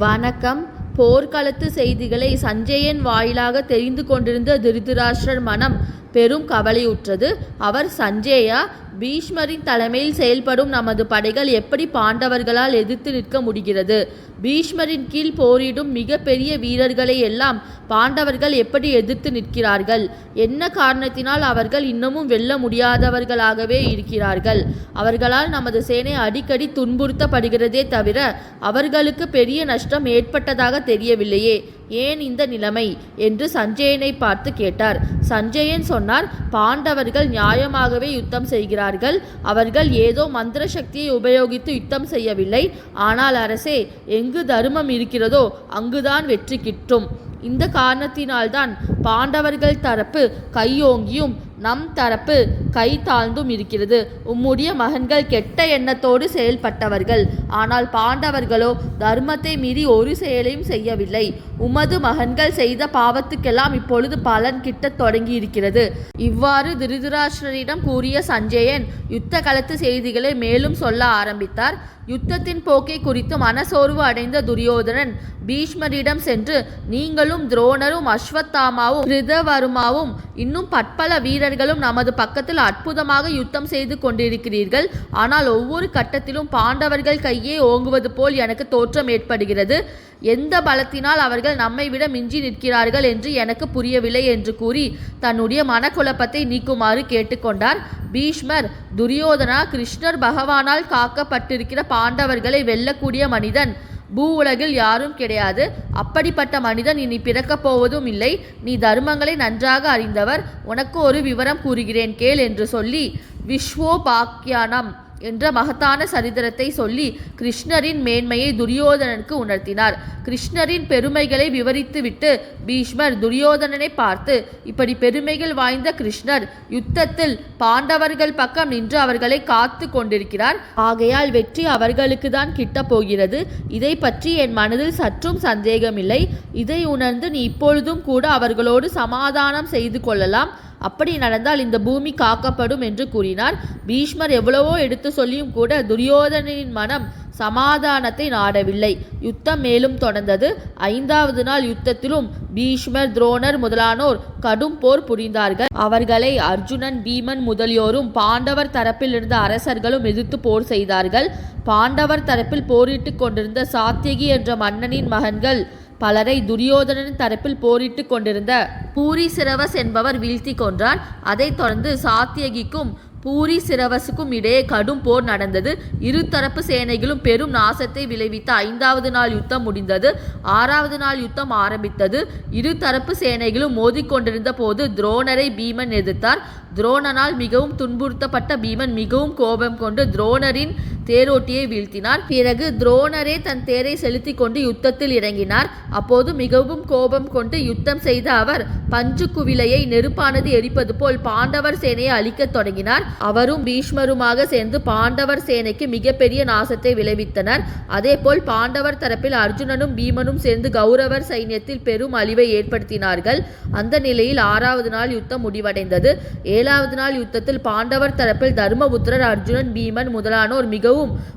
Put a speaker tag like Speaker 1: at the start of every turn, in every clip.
Speaker 1: வணக்கம். போர்க்களத்து செய்திகளை சஞ்சயன் வாயிலாக தெரிந்து கொண்டிருந்த திருதராஷ்டிரர் மனம் பெரும் கவலையுற்றது. அவர், சஞ்சயா, பீஷ்மரின் தலைமையில் செயல்படும் நமது படைகள் எப்படி பாண்டவர்களால் எதிர்த்து நிற்க முடிகிறது? பீஷ்மரின் கீழ் போரிடும் மிக பெரிய வீரர்களை எல்லாம் பாண்டவர்கள் எப்படி எதிர்த்து நிற்கிறார்கள்? என்ன காரணத்தினால் அவர்கள் இன்னமும் வெல்ல முடியாதவர்களாகவே இருக்கிறார்கள்? அவர்களால் நமது சேனை அடிக்கடி துன்புறுத்தப்படுகிறதே தவிர அவர்களுக்கு பெரிய நஷ்டம் ஏற்பட்டதாக தெரியவில்லையே. ஏன் இந்த நிலைமை என்று சஞ்சயனை பார்த்து கேட்டார். சஞ்சயன் சொன்னார், பாண்டவர்கள் நியாயமாகவே யுத்தம் செய்கிறார்கள். அவர்கள் ஏதோ மந்திர சக்தியை உபயோகித்து யுத்தம் செய்யவில்லை. ஆனால் அரசே, எங்கு தர்மம் இருக்கிறதோ அங்குதான் வெற்றி கிட்டும். இந்த காரணத்தினால்தான் பாண்டவர்கள் தரப்பு கையோங்கியும் நம் தரப்பு கை தாழ்ந்தும் இருக்கிறது. உம்முடைய மகன்கள் கெட்ட எண்ணத்தோடு செயல்பட்டவர்கள். ஆனால் பாண்டவர்களோ தர்மத்தை மீறி ஒரு செயலையும் செய்யவில்லை. உமது மகன்கள் செய்த பாவத்துக்கெல்லாம் இப்பொழுது பலன் கிட்டத் தொடங்கி இருக்கிறது. இவ்வாறு திருதராஷ்டிரரிடம் கூறிய சஞ்சயன் யுத்த களத்து செய்திகளை மேலும் சொல்ல ஆரம்பித்தார். யுத்தத்தின் போக்கை குறித்து மனசோர்வு அடைந்த துரியோதனன் பீஷ்மரிடம் சென்று, நீங்களும் துரோணரும் அஸ்வத்தாமாவும் கிருதவர்மாவும் இன்னும் பற்பல வீரர்களும் நமது பக்கத்தில் அற்புதமாக யுத்தம் செய்து கொண்டிருக்கிறீர்கள். ஆனால் ஒவ்வொரு கட்டத்திலும் பாண்டவர்கள் கையே ஓங்குவது போல் எனக்கு தோற்றம் ஏற்படுகிறது. எந்த பலத்தினால் அவர்கள் நம்மை விட மிஞ்சி நிற்கிறார்கள் என்று எனக்கு புரியவில்லை என்று கூறி தன்னுடைய மனக்குழப்பத்தை நீக்குமாறு கேட்டுக்கொண்டார். பீஷ்மர், துரியோதனா, கிருஷ்ணர் பகவானால் காக்கப்பட்டிருக்கிற பாண்டவர்களை வெல்லக்கூடிய மனிதன் பூ உலகில் யாரும் கிடையாது. அப்படிப்பட்ட மனிதன் இனி பிறக்கப் போவதும் இல்லை. நீ தர்மங்களை நன்றாக அறிந்தவர். உனக்கு ஒரு விவரம் கூறுகிறேன் கேள் என்று சொல்லி விஸ்வோபாக்கியானம் என்ற மகத்தான சரித்திரத்தை சொல்லி கிருஷ்ணரின் மேன்மையை துரியோதனனுக்கு உணர்த்தினார். கிருஷ்ணரின் பெருமைகளை விவரித்துவிட்டு பீஷ்மர் துரியோதனனை பார்த்து, இப்படி பெருமைகள் வாய்ந்த கிருஷ்ணர் யுத்தத்தில் பாண்டவர்கள் பக்கம் நின்று அவர்களை காத்து கொண்டிருக்கிறார். ஆகையால் வெற்றி அவர்களுக்கு தான் கிட்டப் போகிறது. இதை பற்றி என் மனதில் சற்றும் சந்தேகமில்லை. இதை உணர்ந்து நீ இப்பொழுதும் கூட அவர்களோடு சமாதானம் செய்து கொள்ளலாம். அப்படி நடந்தால் இந்த பூமி காக்கப்படும் என்று கூறினார். பீஷ்மர் எவ்வளவோ எடுத்து சொல்லியும் கூட துரியோதனனின் மனம் சமாதானத்தை நாடவில்லை. யுத்தம் மேலும் தொடர்ந்தது. 5வது நாள் யுத்தத்திலும் பீஷ்மர், துரோணர் முதலானோர் கடும் போர் புரிந்தார்கள். அவர்களை அர்ஜுனன், பீமன் முதலியோரும் பாண்டவர் தரப்பில் இருந்த அரசர்களும் எதிர்த்து போர் செய்தார்கள். பாண்டவர் தரப்பில் போரிட்டு கொண்டிருந்த சாத்தியகி என்ற மன்னனின் மகன்கள் பலரை துரியோதனன் தரப்பில் போரிட்டு கொண்டிருந்த பூரிசிரவஸ் என்பவர் வீழ்த்தி கொன்றார். அதைத் தொடர்ந்து சாத்தியகிக்கும் பூரிசிரவஸுக்கும் இடையே கடும் போர் நடந்தது. இருதரப்பு சேனைகளும் பெரும் நாசத்தை விளைவித்த 5வது நாள் யுத்தம் முடிந்தது. 6வது நாள் யுத்தம் ஆரம்பித்தது. இருதரப்பு சேனைகளும் மோதிக்கொண்டிருந்த போது துரோணரை பீமன் எதிர்த்தார். துரோணனால் மிகவும் துன்புறுத்தப்பட்ட பீமன் மிகவும் கோபம் கொண்டு துரோணரின் தேரோட்டியை வீழ்த்தினார். பிறகு துரோணரே தன் தேரை செலுத்தி கொண்டு யுத்தத்தில் இறங்கினார். அப்போது மிகவும் கோபம் கொண்டு யுத்தம் செய்த அவர் பஞ்சு குவிலையை நெருப்பானது எரிப்பது போல் பாண்டவர் சேனையை அழிக்கத் தொடங்கினார். அவரும் பீஷ்மருமாக சேர்ந்து பாண்டவர் சேனைக்கு மிகப்பெரிய நாசத்தை விளைவித்தனர். அதேபோல் பாண்டவர் தரப்பில் அர்ஜுனனும் பீமனும் சேர்ந்து கௌரவர் சைன்யத்தில் பெரும் அழிவை ஏற்படுத்தினார்கள். அந்த நிலையில் 6வது நாள் யுத்தம் முடிவடைந்தது. 7வது நாள் யுத்தத்தில் பாண்டவர் தரப்பில் தர்மபுத்திரர், அர்ஜுனன், பீமன் முதலானோர் மிகவும்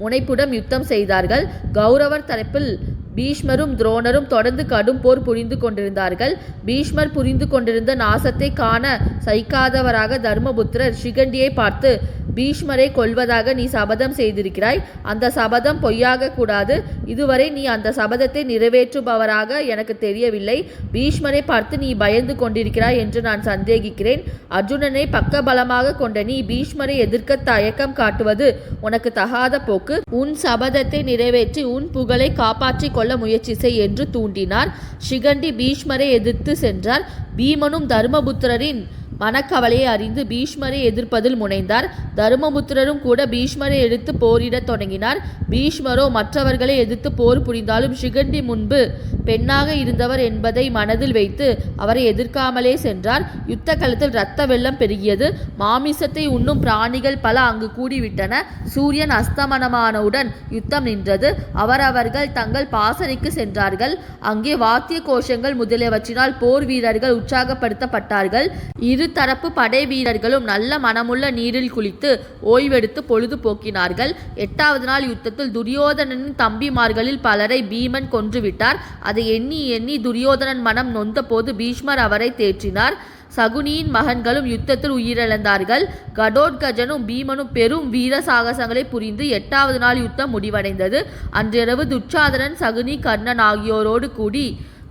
Speaker 1: முனைப்புடன் யுத்தம் செய்தார்கள். கௌரவர் தரப்பில் பீஷ்மரும் துரோணரும் தொடர்ந்து கடும் போர் புரிந்து கொண்டிருந்தார்கள். பீஷ்மர் புரிந்து கொண்டிருந்த நாசத்தை காண சகிக்காதவராக தர்மபுத்திரர் சிகண்டியை பார்த்து, பீஷ்மரை கொல்வதாக நீ சபதம் செய்திருக்கிறாய். அந்த சபதம் பொய்யாக கூடாது. இதுவரை நீ அந்த சபதத்தை நிறைவேற்றுபவராக எனக்கு தெரியவில்லை. பீஷ்மரை பார்த்து நீ பயந்து கொண்டிருக்கிறாய் என்று நான் சந்தேகிக்கிறேன். அர்ஜுனனை பக்க பலமாக கொண்ட நீ பீஷ்மரை எதிர்க்க தயக்கம் காட்டுவது உனக்கு தகாத போக்கு. உன் சபதத்தை நிறைவேற்றி உன் புகழை காப்பாற்றி கொள்ள முயற்சி செய் என்று தூண்டினார். சிகண்டி பீஷ்மரை எதிர்த்து சென்றார். பீமனும் தர்மபுத்திரரின் மனக்கவலையை அறிந்து பீஷ்மரை எதிர்ப்பதில் முனைந்தார். தர்மபுத்திரரும் கூட பீஷ்மரை எதிர்த்து போரிடத் தொடங்கினார். பீஷ்மரோ மற்றவர்களை எதிர்த்து போர் புரிந்தாலும் சிகண்டி முன்பு பெண்ணாக இருந்தவர் என்பதை மனதில் வைத்து அவரை எதிர்க்காமலே சென்றார். யுத்த களத்தில் இரத்த வெள்ளம் பெருகியது. மாமிசத்தை உண்ணும் பிராணிகள் பல அங்கு கூடிவிட்டன. சூரியன் அஸ்தமனமானவுடன் யுத்தம் நின்றது. அவரவர்கள் தங்கள் பாசறைக்கு சென்றார்கள். அங்கே வாத்திய கோஷங்கள் முதலியவற்றினால் போர் வீரர்கள் உற்சாகப்படுத்தப்பட்டார்கள். இரு இருதரப்பு படை வீரர்களும் நல்ல மனமுள்ள நீரில் குளித்து ஓய்வெடுத்து பொழுது போக்கினார்கள். 8வது நாள் யுத்தத்தில் துரியோதனனின் தம்பிமார்களில் பலரை பீமன் கொன்றுவிட்டார். அதை எண்ணி எண்ணி துரியோதனன் மனம் நொந்த போது பீஷ்மர் அவரை தேற்றினார். சகுனியின் மகன்களும் யுத்தத்தில் உயிரிழந்தார்கள். கடோத்கஜனும் பீமனும் பெரும் வீர சாகசங்களை புரிந்து 8வது நாள் யுத்தம் முடிவடைந்தது. அன்றிரவு துச்சாதனன், சகுனி, கர்ணன் ஆகியோரோடு கூடி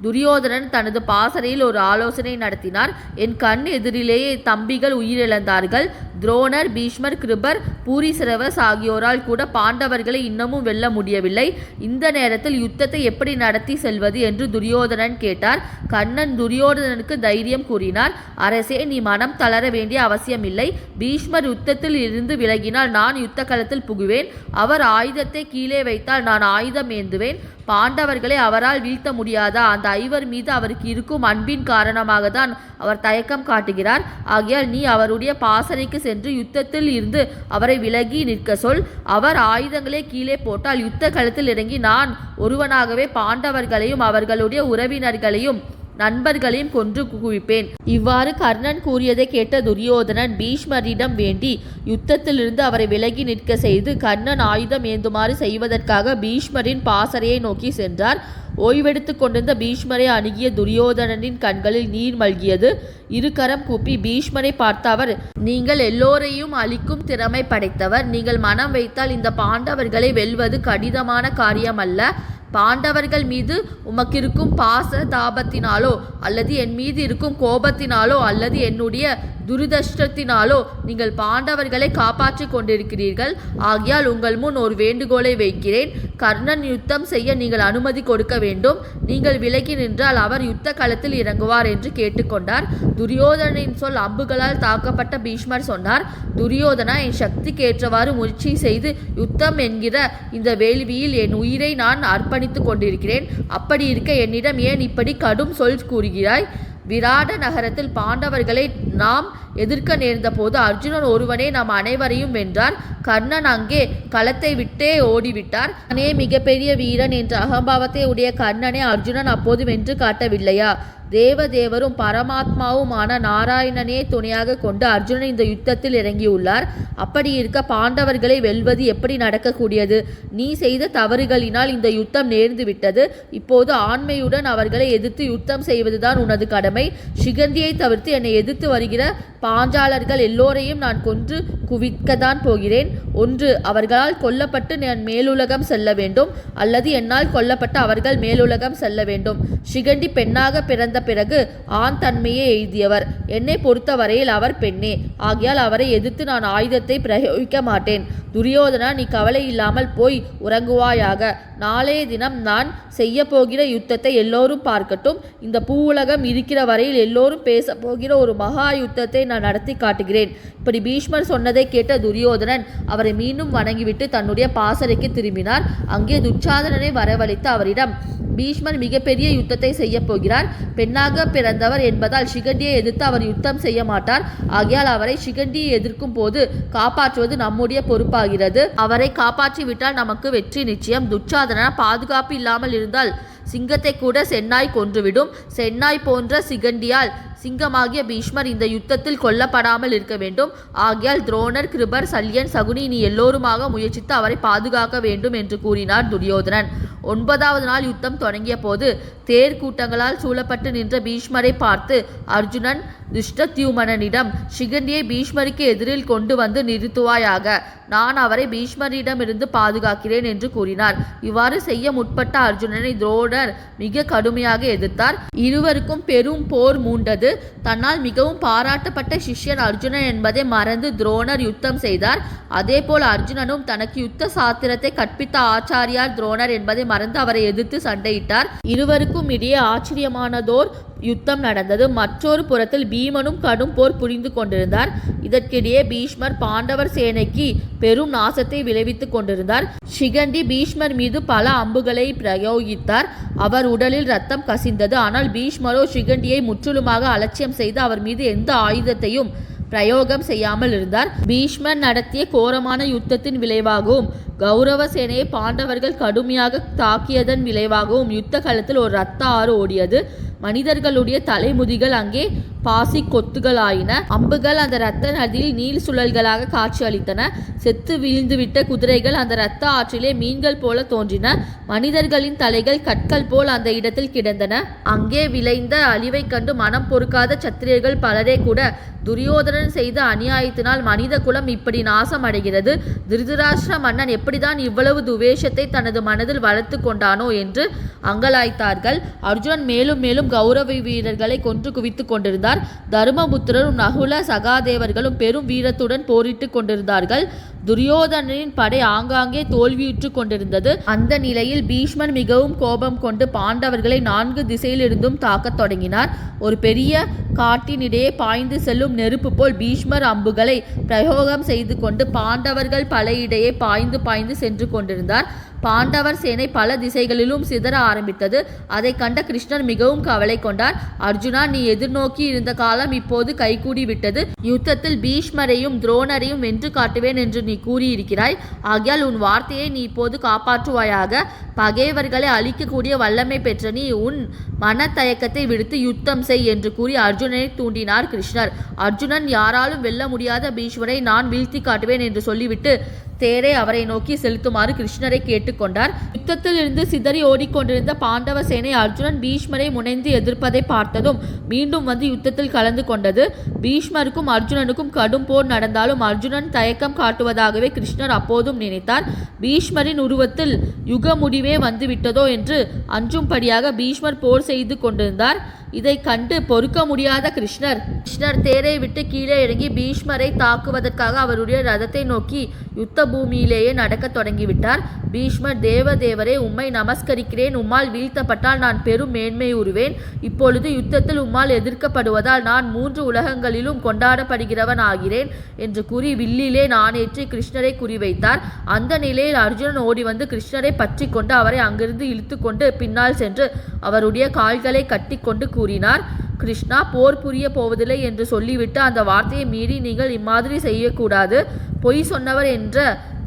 Speaker 1: துரியோதனன் தனது பாசறையில் ஒரு ஆலோசனை நடத்தினார். என் கண் எதிரிலேயே தம்பிகள் உயிரிழந்தார்கள். துரோணர், பீஷ்மர், கிருபர், பூரிசிரவஸ் ஆகியோரால் கூட பாண்டவர்களை இன்னமும் வெல்ல முடியவில்லை. இந்த நேரத்தில் யுத்தத்தை எப்படி நடத்தி செல்வது என்று துரியோதனன் கேட்டார். கண்ணன் துரியோதனனுக்கு தைரியம் கூறினார். அரசே, நீ மனம் தளர வேண்டிய அவசியமில்லை. பீஷ்மர் யுத்தத்தில் இருந்து விலகினால் நான் யுத்த களத்தில் புகுவேன். அவர் ஆயுதத்தை கீழே வைத்தால் நான் ஆயுதம் ஏந்துவேன். பாண்டவர்களை அவரால் வீழ்த்த முடியாதா? அந்த ஐவர் மீது அவருக்கு இருக்கும் அன்பின் காரணமாக தான் அவர் தயக்கம் காட்டுகிறார். ஆகையால் நீ அவருடைய பாசறைக்கு சென்று யுத்தத்தில் இருந்து அவரை விலகி நிற்க சொல். அவர் ஆயுதங்களை கீழே போட்டால் யுத்த களத்தில் இறங்கி நான் ஒருவனாகவே பாண்டவர்களையும் அவர்களுடைய உறவினர்களையும் நண்பர்களையும் கொன்று குவிப்பேன். இவ்வாறு கர்ணன் கூறியதை கேட்ட துரியோதனன் பீஷ்மரிடம் வேண்டி யுத்தத்திலிருந்து அவரை விலகி நிற்க செய்து கர்ணன் ஆயுதம் ஏந்துமாறு செய்வதற்காக பீஷ்மரின் பாசறையை நோக்கி சென்றார். ஓய்வெடுத்து கொண்டிருந்த பீஷ்மரை அணுகிய துரியோதனனின் கண்களில் நீர் மல்கியது. இருகரம் கூப்பி பீஷ்மரை பார்த்த அவர், நீங்கள் எல்லோரையும் அழிக்கும் திறமை படைத்தவர். நீங்கள் மனம் வைத்தால் இந்த பாண்டவர்களை வெல்வது கடினமான காரியம் அல்ல. பாண்டவர்கள் மீது உமக்கிருக்கும் பாச தாபத்தினாலோ அல்லது என் மீது இருக்கும் கோபத்தினாலோ அல்லது என்னுடைய துரதிர்ஷ்டத்தினாலோ நீங்கள் பாண்டவர்களை காப்பாற்றி கொண்டிருக்கிறீர்கள். ஆகையால் உங்கள் முன் ஒரு வேண்டுகோளை வைக்கிறேன். கர்ணன் யுத்தம் செய்ய நீங்கள் அனுமதி கொடுக்க வேண்டும். நீங்கள் விலகி நின்றால் அவர் யுத்த களத்தில் இறங்குவார் என்று கேட்டுக்கொண்டார். துரியோதனின் சொல் அம்புகளால் தாக்கப்பட்ட பீஷ்மர் சொன்னார், துரியோதனா, என் சக்திக்கு ஏற்றவாறு முயற்சி செய்து யுத்தம் என்கிற இந்த வேள்வியில் என் உயிரை நான் அர்ப்பணித்து கொண்டிருக்கிறேன். அப்படி இருக்க என்னிடம் ஏன் இப்படி கடும் சொல் கூறுகிறாய்? விராட நகரத்தில் பாண்டவர்களை நாம் எதிர்க்க நேர்ந்த போது அர்ஜுனன் ஒருவனே நம் அனைவரையும் வென்றார். கர்ணன் அங்கே களத்தை விட்டே ஓடிவிட்டார். நானே மிகப்பெரிய வீரன் என்ற அகம்பாவத்தை உடைய கர்ணனை அர்ஜுனன் அப்போது வென்று காட்டவில்லையா? தேவதேவரும் பரமாத்மாவுமான நாராயணனே துணையாக கொண்டு அர்ஜுனன் இந்த யுத்தத்தில் இறங்கியுள்ளார். அப்படி இருக்க பாண்டவர்களை வெல்வது எப்படி நடக்கக்கூடியது? நீ செய்த தவறுகளினால் இந்த யுத்தம் நேர்ந்து விட்டது. இப்போது ஆண்மையுடன் அவர்களை எதிர்த்து யுத்தம் செய்வதுதான் உனது கடமை. சிகந்தியை தவிர்த்து என்னை எதிர்த்து வருகிற பாஞ்சாலர்கள் எல்லோரையும் நான் கொன்று குவிக்கத்தான் போகிறேன். ஒன்று அவர்களால் கொல்லப்பட்டு நான் மேலுலகம் செல்ல வேண்டும், அல்லது என்னால் கொல்லப்பட்டு அவர்கள் மேலுலகம் செல்ல வேண்டும். சிகண்டி பெண்ணாக பிறந்த பிறகு ஆண் தன்மையை எய்தியவர். என்னை பொறுத்தவரையில் அவர் பெண்ணே. ஆகையால் அவரை எதிர்த்து நான் ஆயுதத்தை பிரயோகிக்க மாட்டேன். துரியோதனா, நீ கவலை இல்லாமல் போய் உறங்குவாயாக. நாளைய தினம் நான் செய்ய போகிற யுத்தத்தை எல்லோரும் பார்க்கட்டும். இந்த பூவுலகம் இருக்கிற வரையில் எல்லோரும் பேச போகிற ஒரு மகா யுத்தத்தை நான் நடத்தி காட்டுகிறேன். இப்படி பீஷ்மர் சொன்னதை கேட்ட துரியோதனன் அவரை மீண்டும் வணங்கிவிட்டு தன்னுடைய பாசறைக்கு திரும்பினார். அங்கே துச்சாதனனை வரவழைத்து அவரிடம், பீஷ்மர் மிகப்பெரிய யுத்தத்தை செய்ய போகிறார். பெண்ணாக பிறந்தவர் என்பதால் சிகண்டியை எதிர்த்து அவர் யுத்தம் செய்ய மாட்டார். ஆகையால் அவரை சிகண்டியை எதிர்க்கும் போது காப்பாற்றுவது நம்முடைய பொறுப்பாகிறது. அவரை காப்பாற்றிவிட்டால் நமக்கு வெற்றி நிச்சயம். துச்சாதனா, பாதுகாப்பு இல்லாமல் இருந்தால் சிங்கத்தை கூட சென்னாய் கொன்றுவிடும். சென்னாய் போன்ற சிகண்டியால் சிங்கமாகிய பீஷ்மர் இந்த யுத்தத்தில் கொல்லப்படாமல் இருக்க வேண்டும். ஆகையால் துரோணர், கிருபர், சல்யன், சகுனி நீ எல்லோருமாக முயற்சித்து அவரை பாதுகாக்க வேண்டும் என்று கூறினார் துரியோதனன். 9வது நாள் யுத்தம் தொடங்கிய போது தேர் கூட்டங்களால் சூழப்பட்டு நின்ற பீஷ்மரை பார்த்து அர்ஜுனன் துஷ்டத்யுமனனிடம், சிகண்டியை பீஷ்மருக்கு எதிரில் கொண்டு வந்து நிறுத்துவாயாக. நான் அவரை பீஷ்மரிடமிருந்து பாதுகாக்கிறேன் என்று கூறினார். இவ்வாறு செய்ய முற்பட்ட அர்ஜுனனை துரோணர் மிக கடுமையாக எதிர்த்தார். இருவருக்கும் பெரும் போர் மூண்டது. தன்னால் மிகவும் பாராட்டப்பட்ட சிஷ்யன் அர்ஜுனன் என்பதை மறந்து துரோணர் யுத்தம் செய்தார். அதேபோல் அர்ஜுனனும் தனக்கு யுத்த சாத்திரத்தை கற்பித்த ஆச்சாரியார் துரோணர் என்பதை மறந்து அவரை எதிர்த்து சண்டையிட்டார். இருவருக்கும் இடையே ஆச்சரியமானதோர் யுத்தம் நடந்தது. மற்றொரு புறத்தில் பீமனும் கடும் போர் புரிந்து கொண்டிருந்தார். இதற்கிடையே பீஷ்மர் பாண்டவர் சேனைக்கு பெரும் நாசத்தை விளைவித்துக் கொண்டிருந்தார். சிகண்டி பீஷ்மர் மீது பல அம்புகளை பிரயோகித்தார். அவர் உடலில் ரத்தம் கசிந்தது. ஆனால் பீஷ்மரோ சிகண்டியை முற்றிலுமாக அலட்சியம் செய்து அவர் மீது எந்த ஆயுதத்தையும் பிரயோகம் செய்யாமல் இருந்தார். பீஷ்மர் நடத்திய கோரமான யுத்தத்தின் விளைவாகவும் கௌரவ சேனையை பாண்டவர்கள் கடுமையாக தாக்கியதன் விளைவாகவும் யுத்த களத்தில் ஒரு இரத்த ஆறு ஓடியது. மனிதர்களுடைய தலைமுதிகள் அங்கே பாசி கொத்துகளாயின. அம்புகள் அந்த இரத்த நதியில் நீள் சுழல்களாக காட்சி அளித்தன. செத்து வீழ்ந்துவிட்ட குதிரைகள் அந்த இரத்த ஆற்றிலே மீன்கள் போல தோன்றின. மனிதர்களின் தலைகள் கற்கள் போல் அந்த இடத்தில் கிடந்தன. அங்கே விளைந்த அழிவை கண்டு மனம் பொறுக்காத சத்திரியர்கள் பலரே கூட துரியோதனன் செய்த அநியாயத்தினால் மனித குலம் இப்படி நாசம் அடைகிறது. திருதராஷ்டிர மன்னன் எப்படிதான் இவ்வளவு துவேஷத்தை தனது மனதில் வளர்த்து கொண்டானோ என்று அங்கலாய்த்தார்கள். அர்ஜுனன் மேலும் மேலும் கௌரவ வீரர்களை கொன்று குவித்து கொண்டிருந்தார். தருமபுத்திரரும் நகுல சகாதேவர்களும் பெரும் வீரத்துடன் போரிட்டு கொண்டிருந்தார்கள். துரியோதனனின் படை ஆங்காங்கே தோல்வியுற்று கொண்டிருந்தது. அந்த நிலையில் பீஷ்மன் மிகவும் கோபம் கொண்டு பாண்டவர்களை 4 திசையிலிருந்தும் தாக்கத் தொடங்கினார். ஒரு பெரிய காட்டினிடையே பாய்ந்து செல்லும் நெருப்பு போல் பீஷ்மர் அம்புகளை பிரயோகம் செய்து கொண்டு பாண்டவர்கள் படையிடையே பாய்ந்து பாய்ந்து சென்று கொண்டிருந்தார். பாண்டவர் சேனை பல திசைகளிலும் சிதற ஆரம்பித்தது. அதை கண்ட கிருஷ்ணர் மிகவும் கவலை கொண்டார். அர்ஜுனா, நீ எதிர்நோக்கி இருந்த காலம் இப்போது கைகூடி விட்டது. யுத்தத்தில் பீஷ்மரையும் துரோணரையும் வென்று காட்டுவேன் என்று நீ கூறியிருக்கிறாய். ஆகையால் உன் வார்த்தையை நீ இப்போது காப்பாற்றுவாயாக. பகைவர்களை அழிக்கக்கூடிய வல்லமை பெற்ற நீ உன் மனத்தயக்கத்தை விடுத்து யுத்தம் செய் என்று கூறி அர்ஜுனனை தூண்டினார் கிருஷ்ணர். அர்ஜுனன் யாராலும் வெல்ல முடியாத பீஷ்மரை நான் வீழ்த்தி காட்டுவேன் என்று சொல்லிவிட்டு தேரை அவரை நோக்கி செலுத்துமாறு கிருஷ்ணரை கேட்டுக்கொண்டார். யுத்தத்தில் இருந்து சிதறி ஓடிக்கொண்டிருந்த பாண்டவ சேனை அர்ஜுனன் பீஷ்மரை முனைந்து எதிர்ப்பதை பார்த்ததும் மீண்டும் வந்து யுத்தத்தில் கலந்து கொண்டது. பீஷ்மருக்கும் அர்ஜுனனுக்கும் கடும் போர் நடந்தாலும் அர்ஜுனன் தயக்கம் காட்டுவதாகவே கிருஷ்ணர் அப்போதும் நினைத்தார். பீஷ்மரின் உருவத்தில் யுக முடிவே வந்துவிட்டதோ என்று அஞ்சும்படியாக பீஷ்மர் போர் செய்து கொண்டிருந்தார். இதை கண்டு பொறுக்க முடியாத கிருஷ்ணர் தேரை விட்டு கீழே இறங்கி பீஷ்மரை தாக்குவதற்காக அவருடைய ரதத்தை நோக்கி யுத்த பூமியிலேயே நடக்க தொடங்கிவிட்டார். பீஷ்மர், தேவதேவரே, உம்மை நமஸ்கரிக்கிறேன். உம்மால் வீழ்த்தப்பட்டால் நான் பெரும் மேன்மை உறுவேன். இப்பொழுது யுத்தத்தில் உம்மால் எதிர்க்கப்படுவதால் நான் 3 உலகங்களிலும் கொண்டாடப்படுகிறவன் ஆகிறேன் என்று கூறி வில்லிலே நானேற்றி கிருஷ்ணரை குறிவைத்தார். அந்த நிலையில் அர்ஜுனன் ஓடி வந்து கிருஷ்ணரை பற்றி கொண்டு அவரை அங்கிருந்து இழுத்து கொண்டு பின்னால் சென்று அவருடைய கால்களை கட்டி கொண்டு கூறினார், கிருஷ்ணா, போர் புரிய போவதில்லை என்று சொல்லிவிட்டு அந்த வார்த்தையை மீறி நீங்கள் இம்மாதிரி செய்யக்கூடாது. பொய் சொன்னவர் என்ற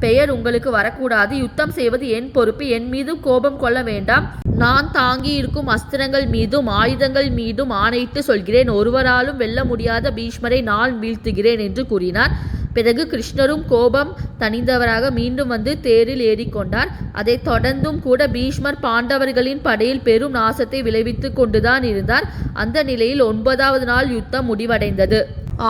Speaker 1: பெயர் உங்களுக்கு வரக்கூடாது. யுத்தம் செய்வது என் பொறுப்பு. என் மீதும் கோபம் கொள்ள வேண்டாம். நான் தாங்கி இருக்கும் அஸ்திரங்கள் மீதும் ஆயுதங்கள் மீதும் ஆணையிட்டு சொல்கிறேன், ஒருவராலும் வெல்ல முடியாத பீஷ்மரை நான் வீழ்த்துகிறேன் என்று கூறினார். பிறகு கிருஷ்ணரும் கோபம் தணிந்தவராக மீண்டும் வந்து தேரில் ஏறிக்கொண்டார். அதை தொடர்ந்தும் கூட பீஷ்மர் பாண்டவர்களின் படையில் பெரும் நாசத்தை விளைவித்து கொண்டுதான் இருந்தார். அந்த நிலையில் 9வது நாள் யுத்தம் முடிவடைந்தது.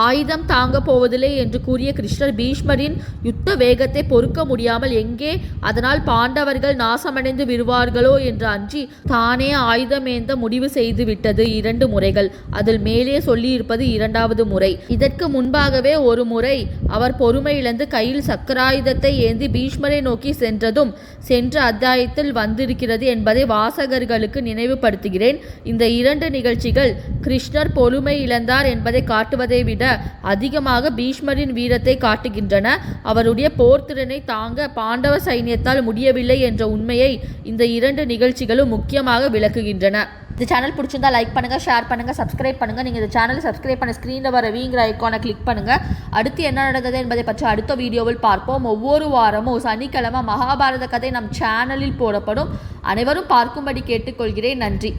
Speaker 1: ஆயுதம் தாங்க போவதில்லை என்று கூறிய கிருஷ்ணர் பீஷ்மரின் யுத்த வேகத்தை பொறுக்க முடியாமல் எங்கே அதனால் பாண்டவர்கள் நாசமடைந்து விடுவார்களோ என்று அஞ்சி தானே ஆயுதம் ஏந்த முடிவு செய்து விட்டது. 2 முறைகள். அதில் மேலே சொல்லியிருப்பது 2வது முறை. இதற்கு முன்பாகவே ஒரு முறை அவர் பொறுமை இழந்து கையில் சக்கராயுதத்தை ஏந்தி பீஷ்மரை நோக்கி சென்றதும் சென்ற அத்தியாயத்தில் வந்திருக்கிறது என்பதை வாசகர்களுக்கு நினைவுபடுத்துகிறேன். இந்த 2 நிகழ்ச்சிகள் கிருஷ்ணர் பொறுமை இழந்தார் என்பதை காட்டுவதை விட அதிகமாக பீஷ்மரின் வீரத்தை காட்டுகின்றன. அவருடைய போர்த்திறனை தாங்க பாண்டவ சைன்யத்தால் முடியவில்லை என்ற உண்மையை இந்த 2 நிகழ்ச்சிகளும் முக்கியமாக விளக்குகின்றன. இந்த சேனல் பிடிச்சிருந்தா லைக் பண்ணுங்கள், ஷேர் பண்ணுங்கள், சப்ஸ்கிரைப் பண்ணுங்கள். நீங்கள் இந்த சேனலை சப்ஸ்கிரைப் பண்ண ஸ்க்ரீனில் வர வீங்கிற ஐக்கானை கிளிக் பண்ணுங்கள். அடுத்து என்ன நடந்தது என்பதை பற்றி அடுத்த வீடியோவில் பார்ப்போம். ஒவ்வொரு வாரமும் சனிக்கிழமை மகாபாரத கதை நம் சேனலில் போடப்படும். அனைவரும் பார்க்கும்படி கேட்டுக்கொள்கிறேன். நன்றி.